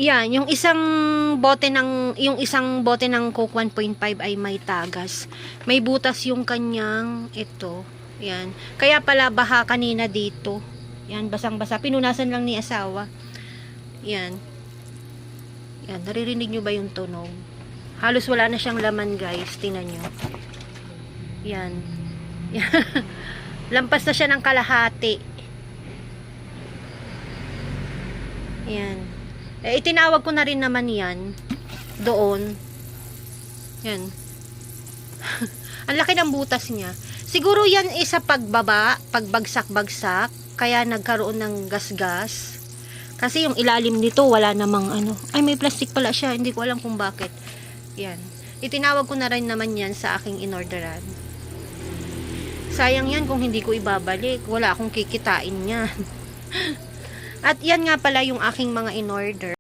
Yan, yung isang bote ng Coke 1.5 ay may tagas. May butas yung kanyang ito. Yan. Kaya pala baha kanina dito. Yan, basang-basa. Pinunasan lang ni asawa. Yan. Yan, naririnig nyo ba yung tunog? Halos wala na siyang laman, guys. Tingnan nyo. Yan. Yan. Lampas na siya ng kalahati. Yan. Itinawag ko na rin naman yan doon. Yan. Ang laki ng butas niya. Siguro yan isa pagbaba, pagbagsak-bagsak, kaya nagkaroon ng gas-gas. Kasi yung ilalim nito wala namang ano. Ay, may plastic pala siya. Hindi ko alam kung bakit. Yan. Itinawag ko na rin naman yan sa aking inorderan. Sayang yan kung hindi ko ibabalik. Wala akong kikitain yan. At yan nga pala yung aking mga in-order.